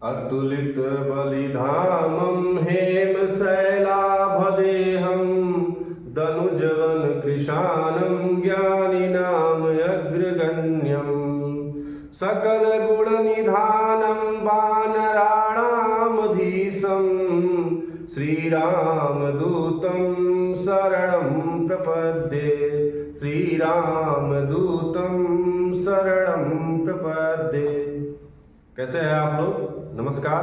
अतुलित बलिधामं हेमशैलाभदेहं दनुजवन कृशानं ज्ञानिनामग्रगण्यं सकलगुणनिधानं वानराणामधीशं श्रीरामदूतं शरणं प्रपद्ये श्रीरामदूतं शरणं प्रपद्ये। कैसे हैं आप लोग? नमस्कार,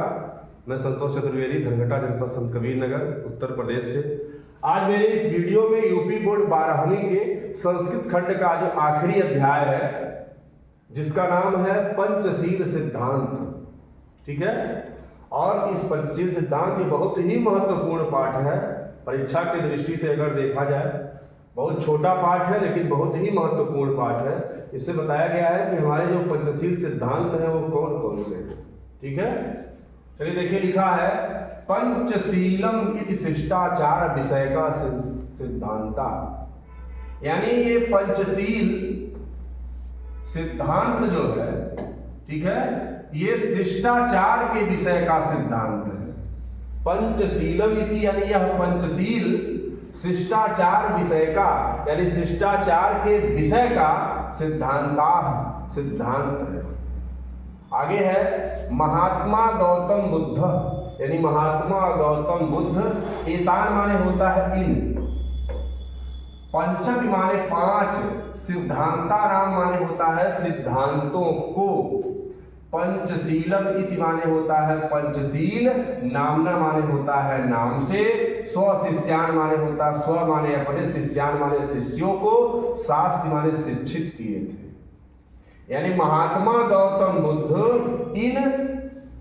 मैं संतोष चतुर्वेदी, धनघटा जनपद संत कबीर नगर, उत्तर प्रदेश से। आज मेरे इस वीडियो में यूपी बोर्ड 12वीं के संस्कृत खंड का जो आखिरी अध्याय है, जिसका नाम है पंचशील सिद्धांत, ठीक है। और इस पंचशील सिद्धांत ये बहुत ही महत्वपूर्ण पाठ है। परीक्षा की दृष्टि से अगर देखा जाए, बहुत छोटा पाठ है लेकिन बहुत ही महत्वपूर्ण पाठ है। इससे बताया गया है कि हमारे जो पंचशील सिद्धांत हैं वो कौन कौन से हैं, ठीक है। चलिए देखिए, लिखा है पंचशीलम इति शिष्टाचार विषय का सिद्धांता, यानी ये पंचशील सिद्धांत जो है, ठीक है, ये शिष्टाचार के विषय का सिद्धांत है। पंचशीलम इति यानी यह पंचशील शिष्टाचार विषय का, यानी शिष्टाचार के विषय का सिद्धांत है। आगे है महात्मा गौतम बुद्ध, यानी महात्मा गौतम बुद्ध, एतान माने होता है इन, पंचम माने पांच, सिद्धांता नाम माने होता है सिद्धांतों को, पंचशीलम इति माने होता है पंचशील, नामना माने होता है नाम से, स्व शिष्यान माने होता है स्व माने अपने, शिष्यान माने शिष्यों को, शास्त्र माने शिक्षित किए थे। यानी महात्मा गौतम बुद्ध इन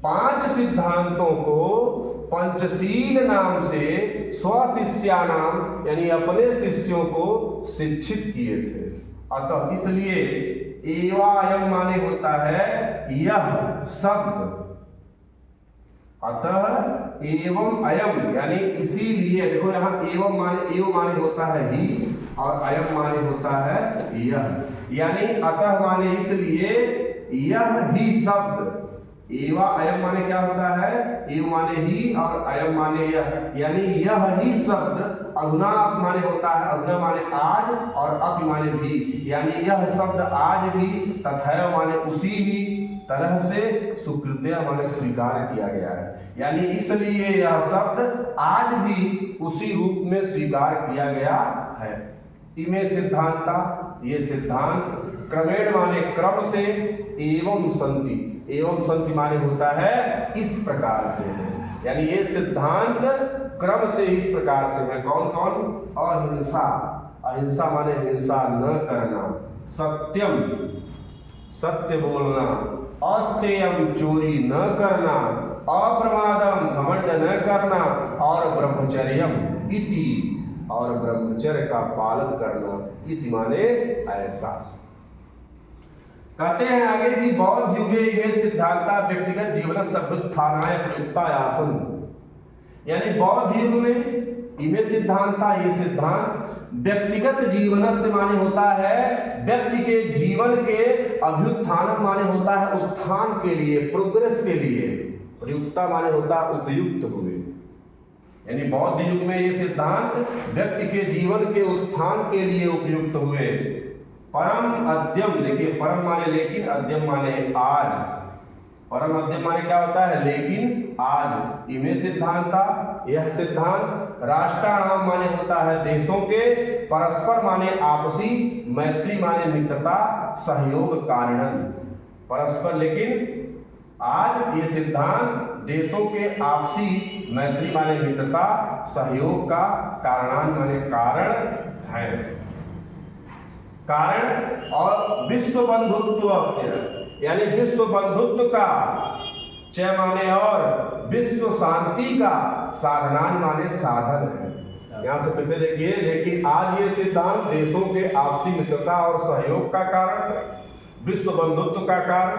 पांच सिद्धांतों को पंचशील नाम से स्व शिष्या नाम यानी अपने शिष्यों को शिक्षित किए थे। अतः इसलिए एवायम माने होता है यह शब्द, अतः एवं अयम यानी इसीलिए, देखो यहाँ एवं माने एव माने होता है ही और अयम माने होता है यह, यानी अतः माने इसलिए यह ही शब्द, एवा अयम माने क्या होता है, एव माने ही और अयम माने यह, यानी यह ही शब्द अधुना माने होता है, अधुना माने आज और अपि माने भी, यानी यह शब्द आज भी, तथैव माने उसी ही तरह से, सुकृत्य माने स्वीकार किया गया है, यानी इसलिए यह शब्द आज भी उसी रूप में स्वीकार किया गया है। इमे सिद्धांता, ये सिद्धांत, क्रमेण माने क्रम से, एवं संति, एवं संति माने होता है इस प्रकार से है, यानी ये सिद्धांत क्रम से इस प्रकार से है। कौन कौन? अहिंसा, अहिंसा माने हिंसा न करना, सत्यम सत्य बोलना, अस्तेयम चोरी न करना, अप्रमादम घमंड न करना, और ब्रह्मचर्यम इति, और ब्रह्मचर्य का पालन करना, इति माने ऐसा। कहते हैं आगे कि बौद्ध युगे इमे सिद्धांता व्यक्तिगत जीवन सभ्युत्थानाय प्रयुक्ता आसन, यानी बौद्ध युग में इमे सिद्धांता, ये सिद्धांत व्यक्तिगत जीवन से माने होता है व्यक्ति के जीवन के, अभ्युत्थान माने होता है उत्थान के लिए, प्रोग्रेस के लिए, प्रयुक्ता माने होता है उपयुक्त हुए, यानी बौद्ध युग में ये सिद्धांत व्यक्ति के जीवन के उत्थान के लिए उपयुक्त हुए। परम अद्यम, देखिए परम माने लेकिन, अद्यम माने आज, परम अद्यम माने क्या होता है, लेकिन आज, इमे सिद्धांता, यह सिद्धांत, राष्ट्राणाम माने होता है देशों के, परस्पर माने आपसी, मैत्री माने मित्रता, सहयोग कारणन, परस्पर लेकिन आज ये सिद्धांत देशों के आपसी, मैत्री माने मित्रता, सहयोग का, कारणान माने कारण है, कारण, और विश्व बंधुत्व से, यानी विश्व बंधुत्व का, चय माने और, विश्व शांति का, साधनान माने साधन है। यहां से फिर से देखिए, लेकिन आज ये सिद्धांत देशों के आपसी मित्रता और सहयोग का कारण, विश्व बंधुत्व का कारण,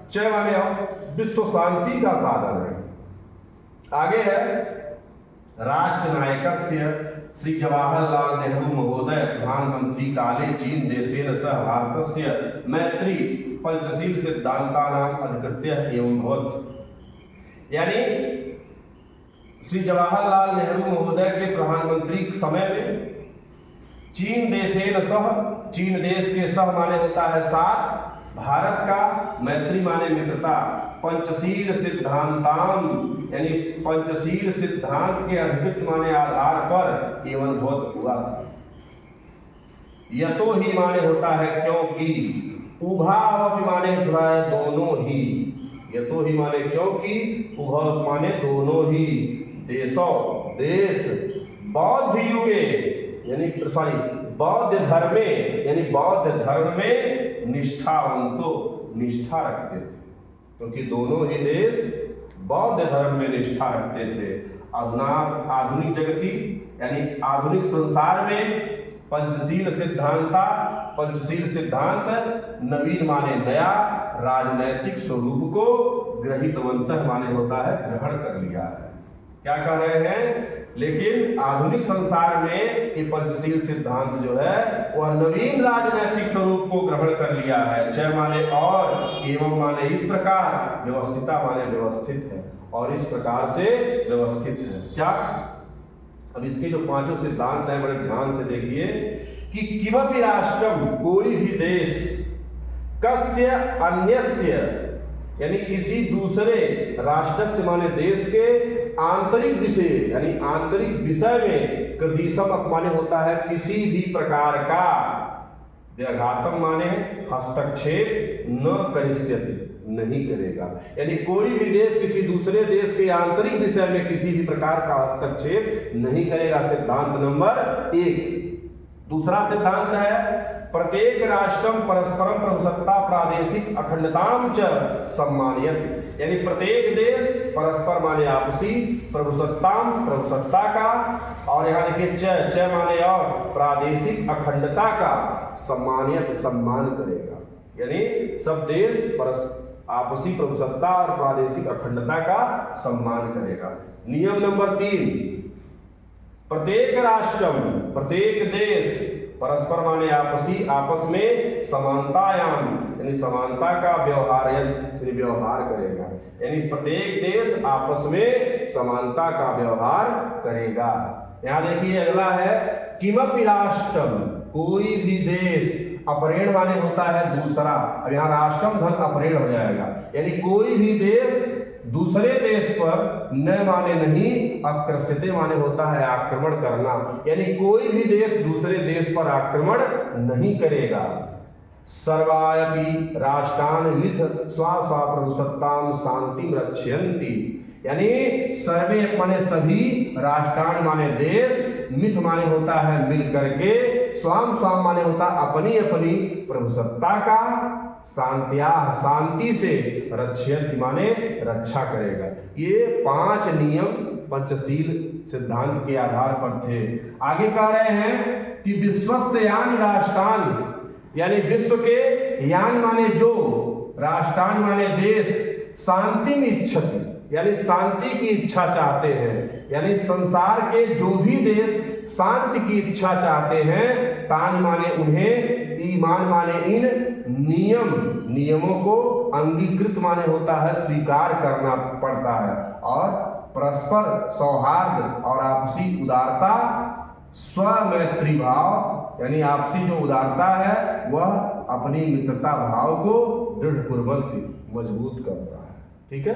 चय माने और, विश्व शांति का साधन है। आगे है राष्ट्र नायकस्य श्री जवाहरलाल नेहरू महोदय प्रधानमंत्री काले चीन देशेन सह भारतस्य मैत्री पंचशील सिद्धांतानाम अधिकृत्य एवं भवत्, यानी श्री जवाहरलाल नेहरू महोदय के प्रधानमंत्री समय में चीन देशेन सह, चीन देश के सह माने होता है साथ, भारत का मैत्री माने मित्रता, पंचशील सिद्धांताम यानी पंचशील सिद्धांत के अद्भुत माने आधार पर एवं बहुत हुआ था। यतो ही माने होता है क्योंकि, उभावपि माने दोनों ही, यतो ही माने क्योंकि, उभव माने दोनों ही, देशों देश, बौद्ध युगे यानी बौद्ध धर्म में यानी बौद्ध धर्म में निष्ठावंतो निष्ठा रखते थे, क्योंकि दोनों ही देश बौद्ध धर्म में निष्ठा रखते थे। आधुनिक जगती यानी आधुनिक संसार में पंचशील सिद्धांत नवीन माने नया, राजनैतिक स्वरूप को ग्रहितवंत माने होता है ग्रहण कर लिया है। क्या कह रहे हैं? लेकिन आधुनिक संसार में ये पंचशील सिद्धांत जो है वह नवीन राजनैतिक स्वरूप को ग्रहण कर लिया है। च माने और, एवं माने इस प्रकार, व्यवस्थिता माने व्यवस्थित है और इस प्रकार से व्यवस्थित है। क्या? अब इसके जो पांचों सिद्धांत हैं बड़े ध्यान से देखिए कि किमपि राष्ट्रम कोई भी देश, कस्य अन्यस्य यानी किसी दूसरे राष्ट्र माने देश के आंतरिक विषय यानी आंतरिक विषय में कृदिशम माने होता है किसी भी प्रकार का, व्याघातम माने हस्तक्षेप न करिष्यति नहीं करेगा, यानी कोई भी देश किसी दूसरे देश के आंतरिक विषय में किसी भी प्रकार का हस्तक्षेप नहीं करेगा। सिद्धांत नंबर 1। दूसरा सिद्धांत है प्रत्येक राष्ट्रम परस्परम प्रभुसत्ता प्रादेशिक अखंडताम च सम्मानयति, यानी प्रत्येक देश परस्पर माने आपसी, प्रभुसत्ताम प्रभुसत्ता का, और यहाँ देखिए च माने और, प्रादेशिक अखंडता का सम्मानयति सम्मान करेगा, यानी सब देश आपसी प्रभुसत्ता और प्रादेशिक अखंडता का सम्मान करेगा। नियम नंबर 3, प्रत्येक राष्ट्रम प्रत्येक देश परस्पर माने आपसी आपस में समानतायाम यानी समानता का व्यवहार करेगा, यानी प्रत्येक देश आपस में समानता का व्यवहार करेगा। यहाँ देखिए अगला है किमपि राष्ट्रम कोई भी देश, अपरेण माने होता है दूसरा, अब यहाँ राष्ट्रम धन अपरेण हो जाएगा, यानी कोई भी देश दूसरे देश पर न माने नहीं, आक्रस्यते माने होता है आक्रमण करना, यानी कोई भी देश दूसरे देश पर आक्रमण नहीं करेगा। सर्वायपि राष्ट्रान मिथ स्वा प्रभुसत्ताम शांति रक्षयन्ति, यानी सर्वे माने सभी, राष्ट्रान माने देश, मिथ माने होता है मिल करके, स्वाम स्वाम माने होता अपनी अपनी प्रभुसत्ता का, शांत्या शांति से, रक्षयति माने रक्षा करेगा। ये 5 नियम पंचशील सिद्धांत के आधार पर थे। आगे कह रहे हैं कि विश्वस्य यानि राष्ट्रानि, यानी विश्व के यान माने जो, राष्ट्रान माने देश, शांति में इच्छति यानी शांति की इच्छा चाहते हैं, यानी संसार के जो भी देश शांति की इच्छा चाहते हैं, तान माने उन्हें, ईमान माने इन नियमों को अंगीकृत माने होता है स्वीकार करना पड़ता है, और परस्पर सौहार्द और आपसी उदारता, स्वमैत्री भाव यानी आपसी जो उदारता है वह अपनी मित्रता भाव को दृढ़पूर्वक मजबूत करता है।